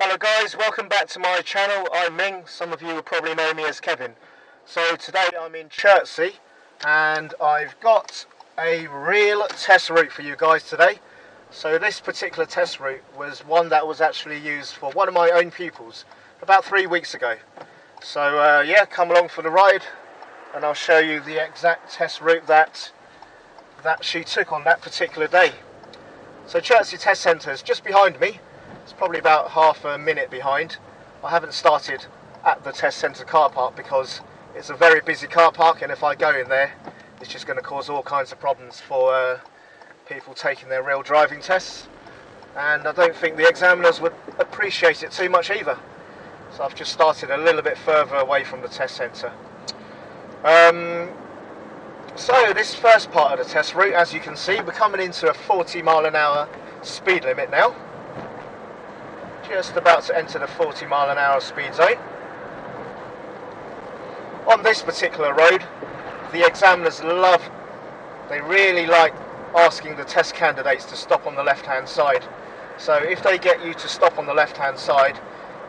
Hello guys, welcome back to my channel. I'm Ming. Some of you will probably know me as Kevin. So today I'm in Chertsey and I've got a real test route for you guys today. So this particular test route was one that was actually used for one of my own pupils about 3 weeks ago. So yeah, come along for the ride and I'll show you the exact test route that she took on that particular day. So Chertsey Test Centre is just behind me. It's probably about half a minute behind. I haven't started at the test centre car park because it's a very busy car park, and if I go in there it's just going to cause all kinds of problems for people taking their real driving tests, and I don't think the examiners would appreciate it too much either. So I've just started a little bit further away from the test centre. So this first part of the test route, as you can see, we're coming into a 40 mph speed limit now. Just about to enter the 40 mph speed zone. On this particular road, the examiners they really like asking the test candidates to stop on the left hand side. So if they get you to stop on the left hand side,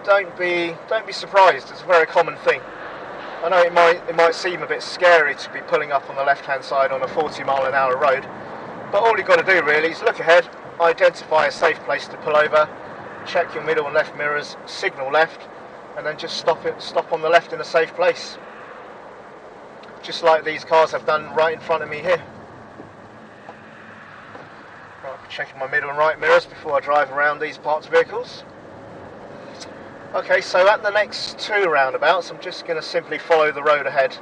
don't be surprised. It's a very common thing. I know it might seem a bit scary to be pulling up on the left hand side on a 40 mph road, but all you've got to do really is look ahead, identify a safe place to pull over, check your middle and left mirrors, signal left, and then just stop on the left in a safe place. Just like these cars have done right in front of me here. Right, checking my middle and right mirrors before I drive around these parked vehicles. Okay, so at the next two roundabouts, I'm just going to simply follow the road ahead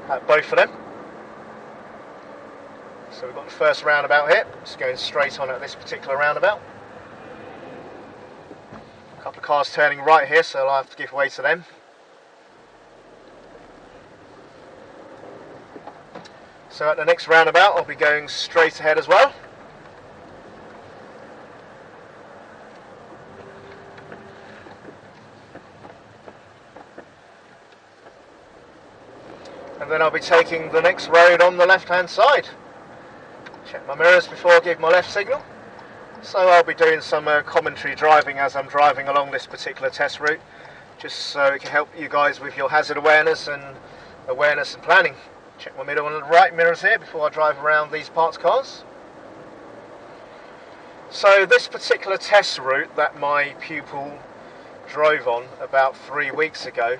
at both of them. So we've got the first roundabout here, just going straight on at this particular roundabout. A couple of cars turning right here, so I'll have to give way to them. So at the next roundabout, I'll be going straight ahead as well. And then I'll be taking the next road on the left hand side. Check my mirrors before I give my left signal. So I'll be doing some commentary driving as I'm driving along this particular test route, just so it can help you guys with your hazard awareness and planning. Check my middle and right mirrors here before I drive around these parked cars. So this particular test route that my pupil drove on about 3 weeks ago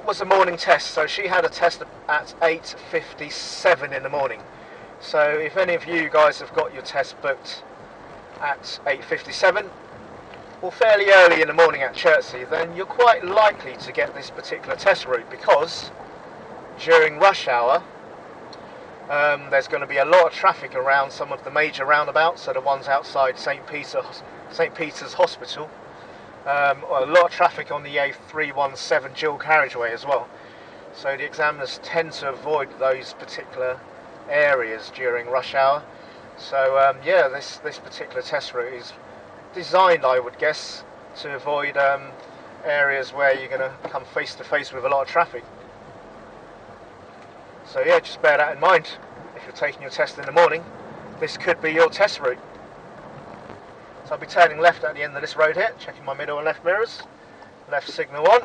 was a morning test. So she had a test at 8:57 in the morning. So if any of you guys have got your test booked at 8:57 or fairly early in the morning at Chertsey, then you're quite likely to get this particular test route, because during rush hour there's going to be a lot of traffic around some of the major roundabouts, so the ones outside St. Peter's Hospital. A lot of traffic on the A317 dual carriageway as well. So the examiners tend to avoid those particular areas during rush hour. So yeah, this particular test route is designed, I would guess, to avoid areas where you're going to come face to face with a lot of traffic. So yeah, just bear that in mind. If you're taking your test in the morning, this could be your test route. So I'll be turning left at the end of this road here, checking my middle and left mirrors. Left signal on.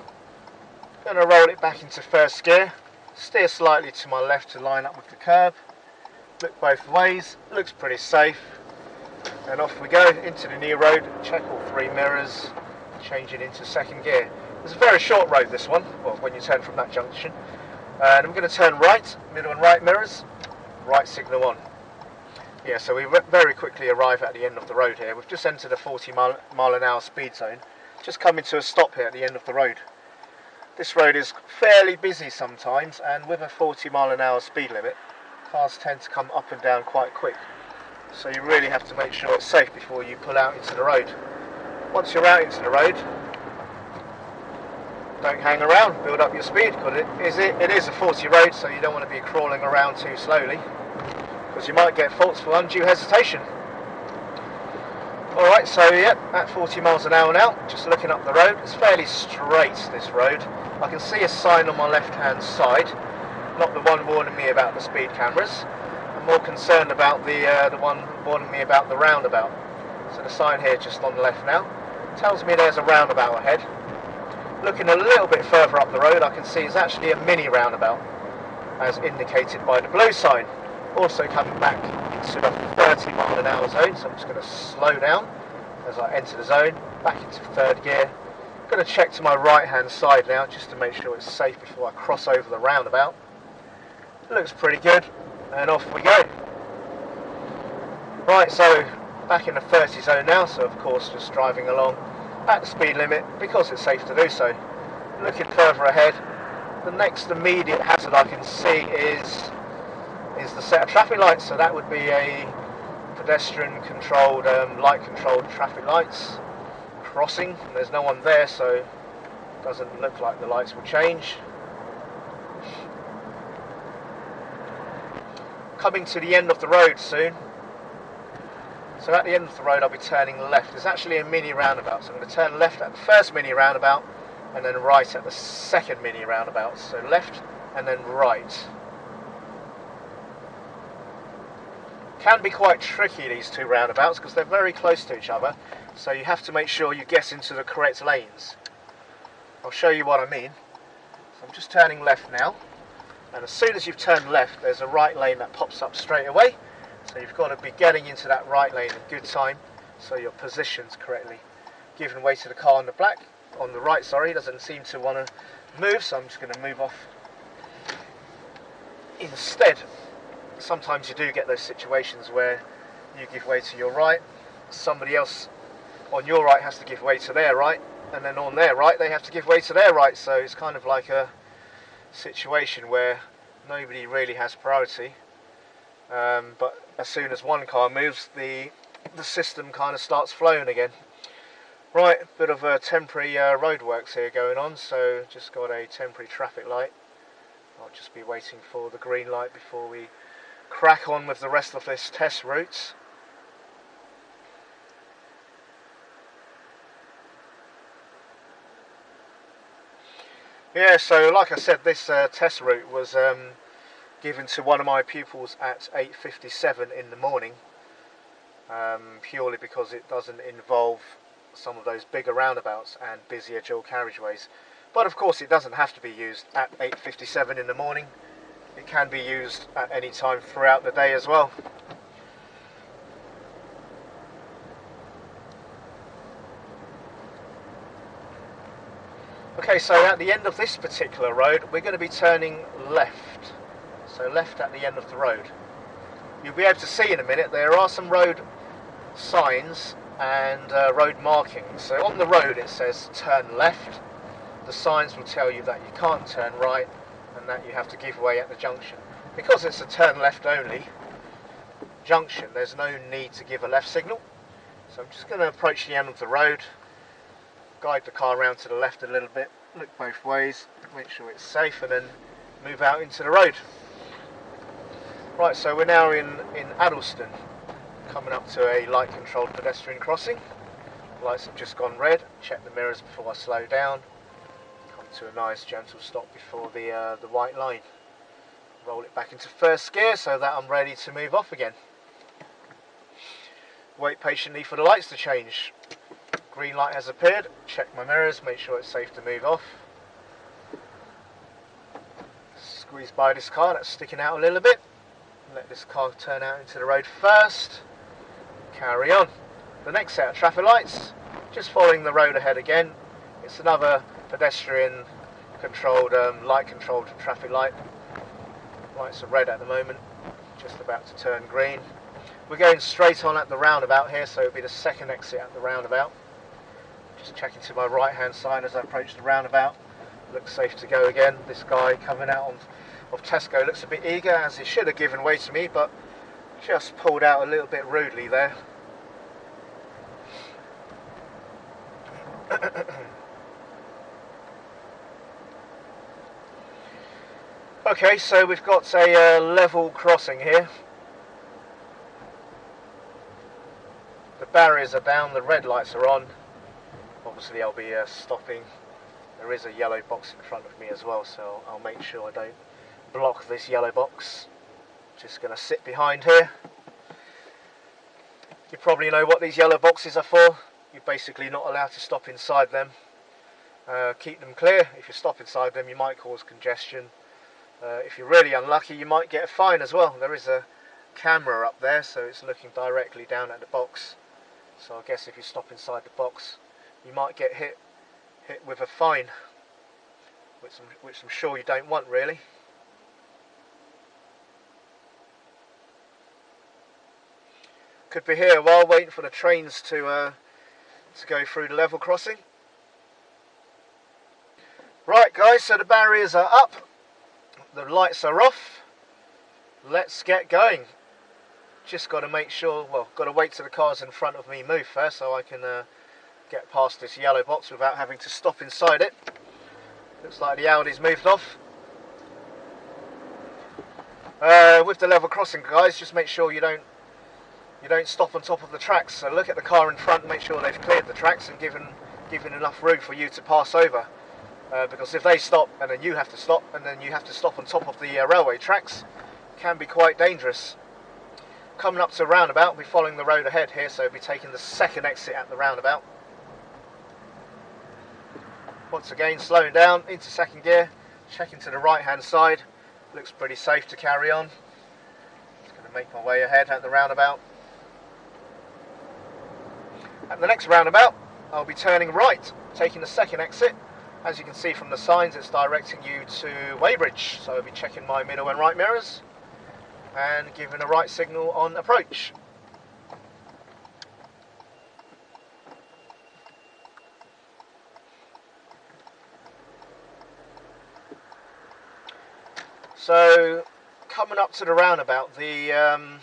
Going to roll it back into first gear. Steer slightly to my left to line up with the curb. Look both ways. Looks pretty safe. And off we go into the new road. Check all three mirrors. Change it into second gear. It's a very short road, this one, well, when you turn from that junction. And I'm going to turn right, middle and right mirrors. Right signal on. Yeah, so we very quickly arrive at the end of the road here. We've just entered a 40 mph speed zone. Just coming to a stop here at the end of the road. This road is fairly busy sometimes, and with a 40 mph speed limit, cars tend to come up and down quite quick. So you really have to make sure it's safe before you pull out into the road. Once you're out into the road, don't hang around, build up your speed, because it is a 40 road, so you don't want to be crawling around too slowly, because you might get faults for undue hesitation. Alright, so yeah, at 40 mph now, just looking up the road. It's fairly straight, this road. I can see a sign on my left hand side, not the one warning me about the speed cameras. I'm more concerned about the one warning me about the roundabout. So the sign here just on the left now. Tells me there's a roundabout ahead. Looking a little bit further up the road, I can see it's actually a mini roundabout, as indicated by the blue sign. Also coming back into a 30-mile-an-hour zone, so I'm just going to slow down as I enter the zone, back into third gear. I'm going to check to my right hand side now, just to make sure it's safe before I cross over the roundabout. It looks pretty good, and off we go. Right, so back in the 30 zone now, so of course just driving along at the speed limit because it's safe to do so. Looking further ahead, the next immediate hazard I can see is the set of traffic lights. So that would be a pedestrian controlled, light controlled traffic lights crossing. There's no one there, so it doesn't look like the lights will change. Coming to the end of the road soon. So at the end of the road I'll be turning left. There's actually a mini roundabout, so I'm going to turn left at the first mini roundabout and then right at the second mini roundabout. So left and then right. Can be quite tricky, these two roundabouts, because they're very close to each other, so you have to make sure you get into the correct lanes. I'll show you what I mean. So I'm just turning left now, and as soon as you've turned left there's a right lane that pops up straight away. So you've got to be getting into that right lane in good time, so you're positioned correctly. Giving way to the car on the right, doesn't seem to want to move, so I'm just going to move off instead. Sometimes you do get those situations where you give way to your right, somebody else on your right has to give way to their right, and then on their right they have to give way to their right, so it's kind of like a situation where nobody really has priority. But as soon as one car moves, the system kind of starts flowing again. Right, a bit of a temporary roadworks here going on, so just got a temporary traffic light. I'll just be waiting for the green light before we crack on with the rest of this test route. Yeah, so like I said, this test route was given to one of my pupils at 8:57 in the morning, purely because it doesn't involve some of those bigger roundabouts and busier dual carriageways. But of course it doesn't have to be used at 8:57 in the morning. It can be used at any time throughout the day as well. Okay, so at the end of this particular road we're going to be turning left. So left at the end of the road. You'll be able to see in a minute there are some road signs and road markings. So on the road it says turn left. The signs will tell you that you can't turn right and that you have to give way at the junction. Because it's a turn left only junction, there's no need to give a left signal. So I'm just going to approach the end of the road, guide the car around to the left a little bit, look both ways, make sure it's safe, and then move out into the road. Right, so we're now in Addleston, coming up to a light controlled pedestrian crossing. Lights have just gone red. Check the mirrors before I slow down. Come to a nice gentle stop before the white line. Roll it back into first gear so that I'm ready to move off again. Wait patiently for the lights to change. Green light has appeared. Check my mirrors, make sure it's safe to move off. Squeeze by this car that's sticking out a little bit. Let this car turn out into the road first. Carry on. The next set of traffic lights, just following the road ahead again. It's another pedestrian controlled, light controlled traffic light. Lights are red at the moment, just about to turn green. We're going straight on at the roundabout here, so it'll be the second exit at the roundabout. Just checking to my right hand side as I approach the roundabout. Looks safe to go again. This guy coming out of Tesco looks a bit eager, as he should have given way to me, but just pulled out a little bit rudely there. Okay, so we've got a level crossing here. The barriers are down, the red lights are on. Obviously I'll be stopping. There is a yellow box in front of me as well, so I'll make sure I don't block this yellow box. Just going to sit behind here. You probably know what these yellow boxes are for. you're basically not allowed to stop inside them. Keep them clear. If you stop inside them, you might cause congestion. If you're really unlucky, you might get a fine as well. There is a camera up there, so it's looking directly down at the box. So I guess if you stop inside the box, you might get hit with a fine, which I'm sure you don't want, really. Could be here a while waiting for the trains to go through the level crossing. Right guys, so the barriers are up, the lights are off, let's get going. Just got to make sure, well, got to wait till the cars in front of me move first so I can get past this yellow box without having to stop inside it. Looks like the Audi's moved off. With the level crossing guys, just make sure you don't stop on top of the tracks. So look at the car in front, make sure they've cleared the tracks and given enough room for you to pass over. Because if they stop and then you have to stop and then you have to stop on top of the railway tracks, it can be quite dangerous. Coming up to a roundabout, we'll be following the road ahead here, so we'll be taking the second exit at the roundabout. Once again, slowing down into second gear, checking to the right hand side. Looks pretty safe to carry on. Just going to make my way ahead at the roundabout. At the next roundabout, I'll be turning right, taking the second exit. As you can see from the signs, it's directing you to Waybridge, so I'll be checking my middle and right mirrors and giving a right signal on approach. So coming up to the roundabout, the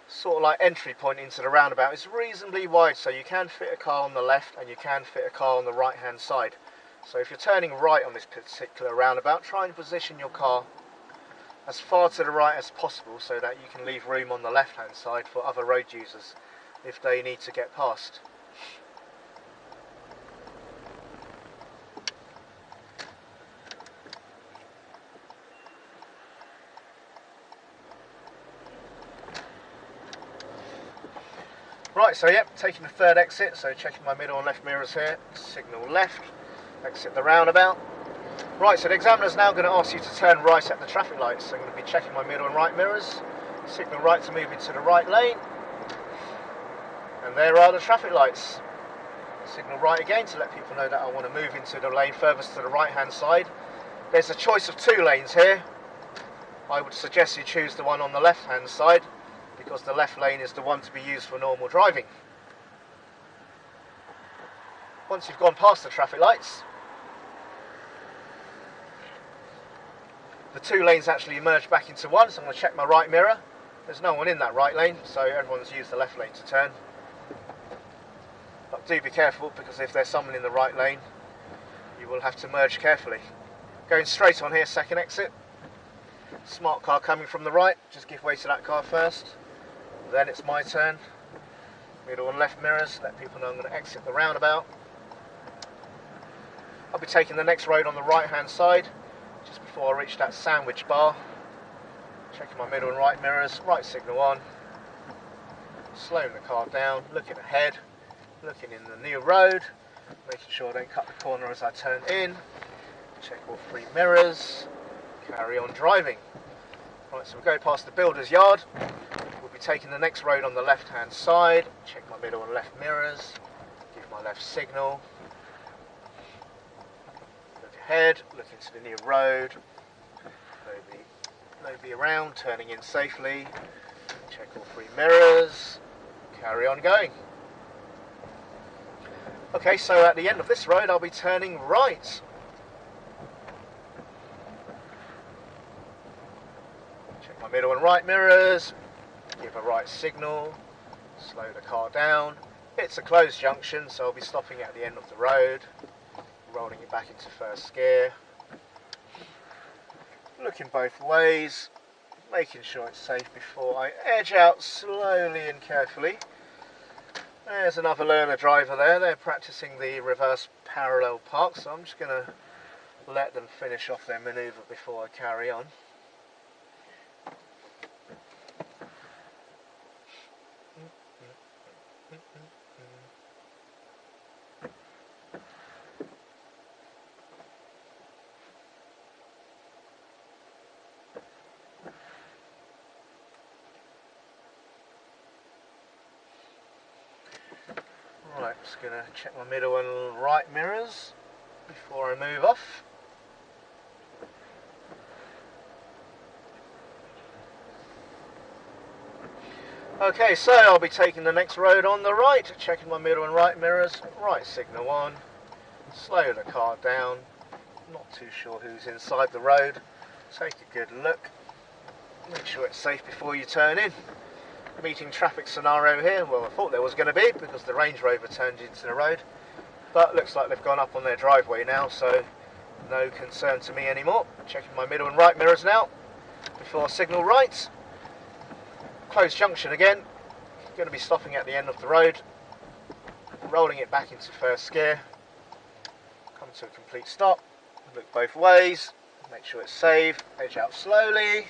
sort of like entry point into the roundabout is reasonably wide, so you can fit a car on the left and you can fit a car on the right hand side. So if you're turning right on this particular roundabout, try and position your car as far to the right as possible so that you can leave room on the left hand side for other road users if they need to get past. Right, so yep, taking the third exit, so checking my middle and left mirrors here, signal left, exit the roundabout. Right, so the examiner's now going to ask you to turn right at the traffic lights, so I'm going to be checking my middle and right mirrors, signal right to move into the right lane, and there are the traffic lights. Signal right again to let people know that I want to move into the lane furthest to the right hand side. There's a choice of two lanes here. I would suggest you choose the one on the left hand side, because the left lane is the one to be used for normal driving. Once you've gone past the traffic lights, the two lanes actually merge back into one, so I'm going to check my right mirror. There's no one in that right lane, so everyone's used the left lane to turn. But do be careful, because if there's someone in the right lane, you will have to merge carefully. Going straight on here, second exit. Smart car coming from the right, just give way to that car first. Then it's my turn. Middle and left mirrors, let people know I'm going to exit the roundabout. I'll be taking the next road on the right hand side, just before I reach that sandwich bar. Checking my middle and right mirrors, right signal on. Slowing the car down, looking ahead, looking in the new road, making sure I don't cut the corner as I turn in. Check all three mirrors, carry on driving. Right, so we'll go past the builder's yard. We'll be taking the next road on the left hand side. Check my middle and left mirrors, give my left signal. Look ahead, look into the new road. Nobody around, turning in safely. Check all three mirrors, carry on going. Okay, so at the end of this road I'll be turning right. Check my middle and right mirrors, give a right signal, slow the car down. It's a closed junction, so I'll be stopping at the end of the road, rolling it back into first gear. Looking both ways, making sure it's safe before I edge out slowly and carefully. There's another learner driver there, they're practicing the reverse parallel park, so I'm just going to let them finish off their manoeuvre before I carry on. Right, just going to check my middle and right mirrors before I move off. Okay, so I'll be taking the next road on the right, checking my middle and right mirrors, right signal on, slow the car down, not too sure who's inside the road, take a good look, make sure it's safe before you turn in. Meeting traffic scenario here, well I thought there was going to be because the Range Rover turned into the road, but looks like they've gone up on their driveway now, so no concern to me anymore. Checking my middle and right mirrors now, before I signal right. Closed junction again, going to be stopping at the end of the road, rolling it back into first gear, come to a complete stop, look both ways, make sure it's safe, edge out slowly,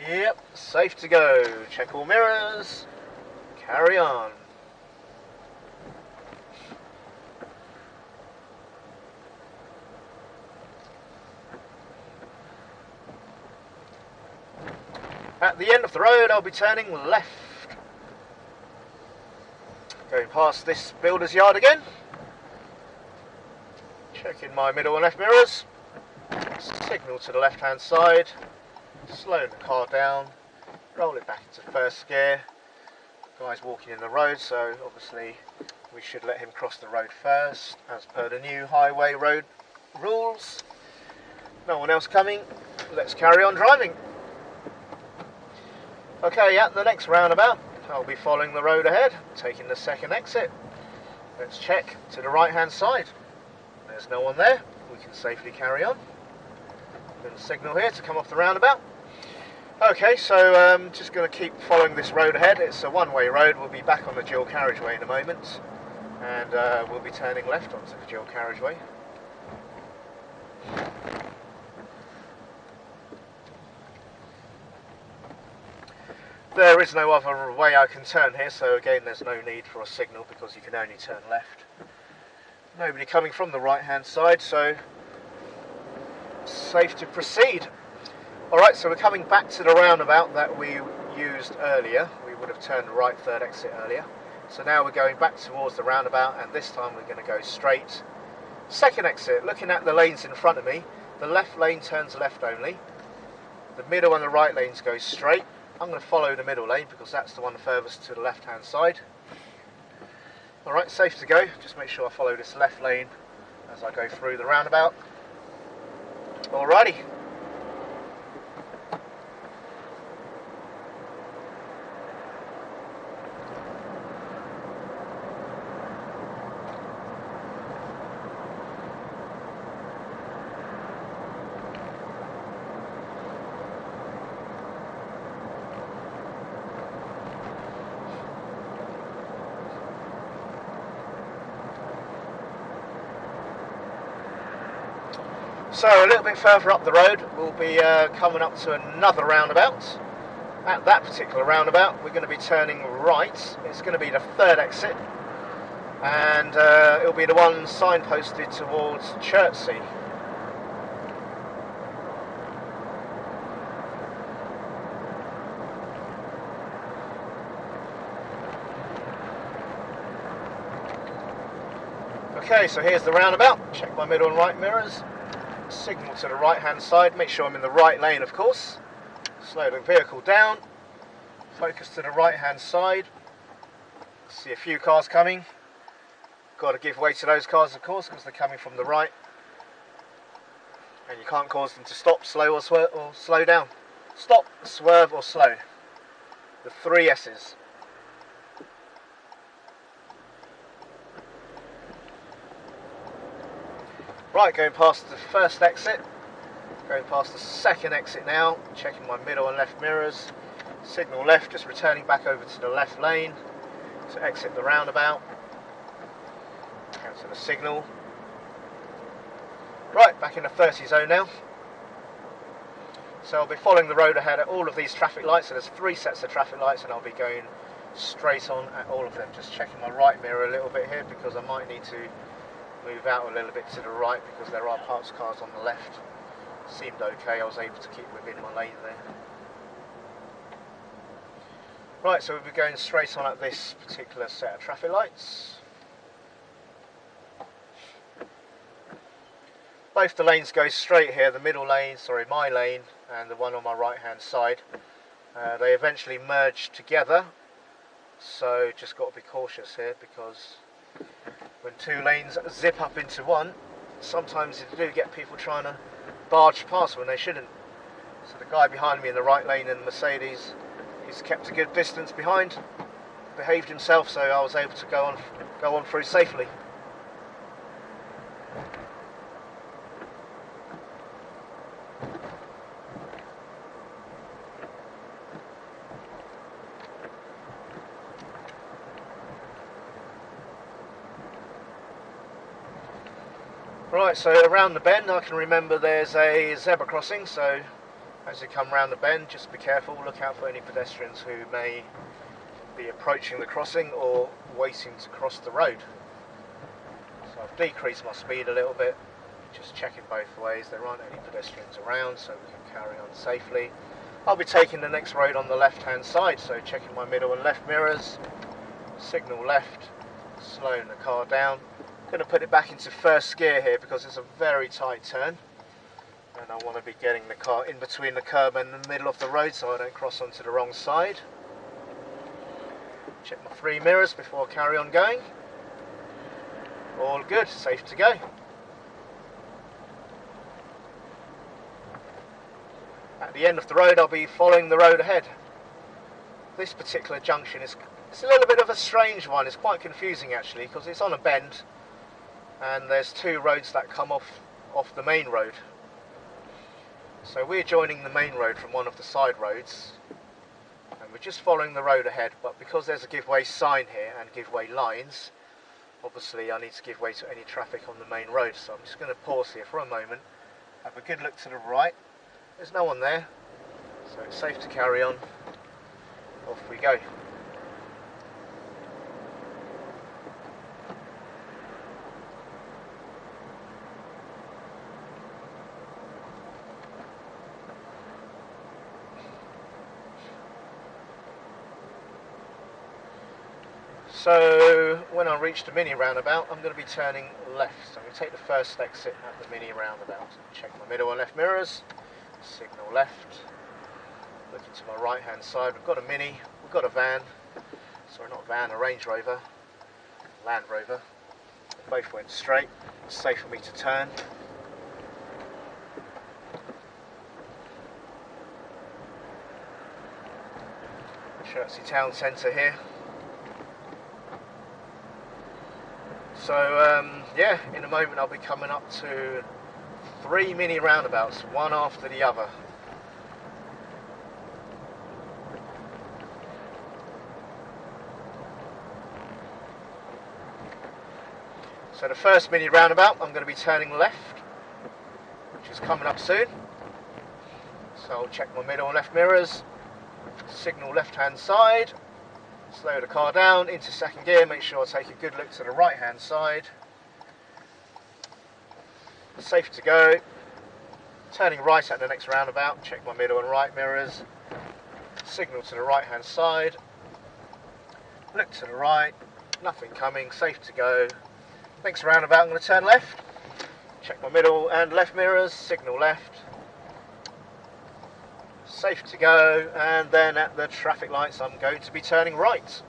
yep, safe to go, check all mirrors, carry on. At the end of the road, I'll be turning left. Going past this builder's yard again. Checking my middle and left mirrors. Signal to the left-hand side. Slow the car down. Roll it back into first gear. Guy's walking in the road, so obviously we should let him cross the road first, as per the new highway road rules. No one else coming. Let's carry on driving. Okay, at the next roundabout, I'll be following the road ahead, taking the second exit. Let's check to the right hand side. There's no one there, we can safely carry on. Little signal here to come off the roundabout. Okay, so just going to keep following this road ahead. It's a one-way road, we'll be back on the dual carriageway in a moment. And we'll be turning left onto the dual carriageway. There is no other way I can turn here, so again there's no need for a signal because you can only turn left. Nobody coming from the right hand side, so safe to proceed. Alright, so we're coming back to the roundabout that we used earlier. We would have turned right third exit earlier. So now we're going back towards the roundabout, and this time we're going to go straight. Second exit, looking at the lanes in front of me, the left lane turns left only. The middle and the right lanes go straight. I'm going to follow the middle lane because that's the one furthest to the left hand side. Alright, safe to go. Just make sure I follow this left lane as I go through the roundabout. Alrighty. So a little bit further up the road, we'll be coming up to another roundabout. At that particular roundabout, we're going to be turning right. It's going to be the third exit, and it'll be the one signposted towards Chertsey. Okay, so here's the roundabout. Check my middle and right mirrors. Signal to the right hand side, make sure I'm in the right lane of course. Slow the vehicle down, focus to the right hand side. See a few cars coming. Got to give way to those cars of course because they're coming from the right. And you can't cause them to stop, slow or slow down. Stop, swerve or slow. The three S's. Right, going past the first exit, going past the second exit now, checking my middle and left mirrors, signal left, just returning back over to the left lane to exit the roundabout, cancel the signal. Right, back in the 30 zone now. So I'll be following the road ahead at all of these traffic lights, so there's three sets of traffic lights and I'll be going straight on at all of them, just checking my right mirror a little bit here because I might need to move out a little bit to the right because there are parked cars on the left. Seemed okay, I was able to keep within my lane there. Right, so we'll be going straight on at this particular set of traffic lights. Both the lanes go straight here, the middle lane, sorry, my lane, and the one on my right hand side. They eventually merge together, so just got to be cautious here, because when two lanes zip up into one, sometimes you do get people trying to barge past when they shouldn't. So the guy behind me in the right lane in the Mercedes, he's kept a good distance behind, behaved himself, so I was able to go on through safely. Right, so around the bend I can remember there's a zebra crossing, so as you come round the bend just be careful, look out for any pedestrians who may be approaching the crossing or waiting to cross the road. So I've decreased my speed a little bit, just checking both ways there aren't any pedestrians around so we can carry on safely. I'll be taking the next road on the left hand side, so checking my middle and left mirrors, signal left, slowing the car down. I'm going to put it back into first gear here because it's a very tight turn and I want to be getting the car in between the curb and the middle of the road so I don't cross onto the wrong side. Check my 3 mirrors before I carry on going. All good, safe to go. At the end of the road I'll be following the road ahead. This particular junction it's a little bit of a strange one, it's quite confusing actually because it's on a bend and there's 2 roads that come off the main road. So we're joining the main road from one of the side roads and we're just following the road ahead, but because there's a give way sign here and give way lines, obviously I need to give way to any traffic on the main road, so I'm just going to pause here for a moment, have a good look to the right, there's no one there, so it's safe to carry on, off we go. So when I reach the mini roundabout, I'm going to be turning left. So I'm going to take the first exit at the mini roundabout. Check my middle and left mirrors, signal left, looking to my right hand side. We've got a mini, we've got a van, sorry not a van, a Range Rover, Land Rover. Both went straight, it's safe for me to turn. Chertsey town centre here. So yeah, in a moment I'll be coming up to 3 mini roundabouts, one after the other. So the first mini roundabout I'm going to be turning left, which is coming up soon. So I'll check my middle and left mirrors, signal left hand side, slow the car down into second gear, make sure I take a good look to the right hand side. Safe to go. Turning right at the next roundabout, check my middle and right mirrors, signal to the right hand side, look to the right, nothing coming, safe to go. Next roundabout I'm going to turn left, check my middle and left mirrors, signal left, safe to go, and then at the traffic lights I'm going to be turning right.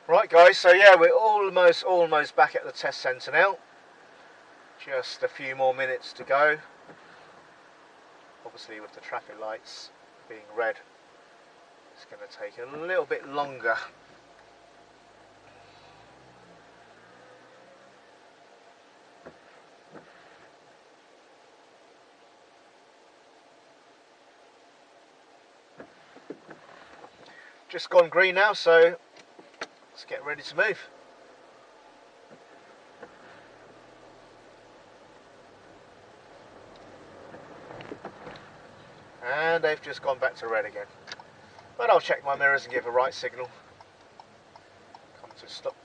Right guys, so yeah, we're almost back at the test centre now. Just a few more minutes to go. Obviously with the traffic lights being red, it's going to take a little bit longer. Just gone green now, so let's get ready to move. and they've just gone back to red again. But I'll check my mirrors and give a right signal. Come to stop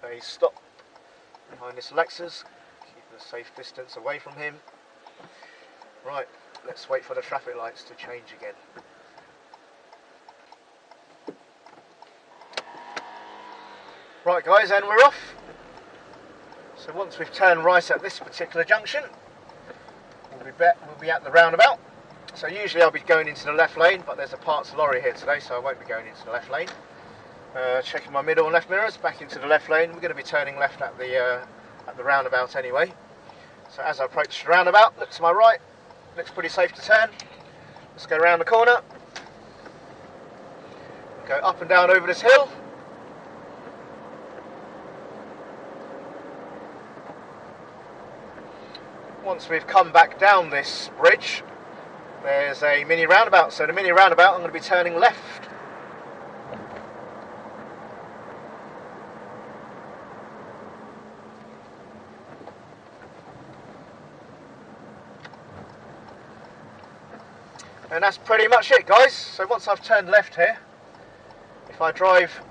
behind this Lexus, keeping a safe distance away from him. Right, let's wait for the traffic lights to change again. Right guys, and we're off. So once we've turned right at this particular junction, we'll be at the roundabout. So usually I'll be going into the left lane, but there's a parts lorry here today, so I won't be going into the left lane. Checking my middle and left mirrors, back into the left lane. We're going to be turning left at the roundabout anyway. So as I approach the roundabout, look to my right, looks pretty safe to turn. Let's go around the corner, go up and down over this hill. Once we've come back down this bridge, there's a mini roundabout. So the mini roundabout, I'm going to be turning left. And that's pretty much it, guys. So once I've turned left here, if I drive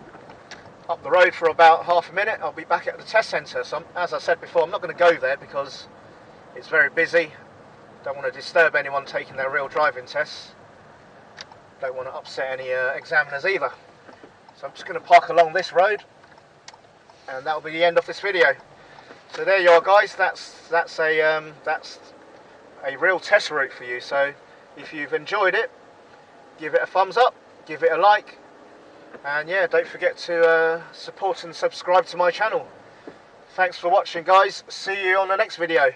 up the road for about half a minute, I'll be back at the test centre. So as I said before, I'm not going to go there because it's very busy. Don't want to disturb anyone taking their real driving tests. Don't want to upset any examiners either. So I'm just going to park along this road, and that'll be the end of this video. So there you are, guys. That's a real test route for you. So if you've enjoyed it, give it a thumbs up, give it a like, and yeah, don't forget to support and subscribe to my channel. Thanks for watching, guys. See you on the next video.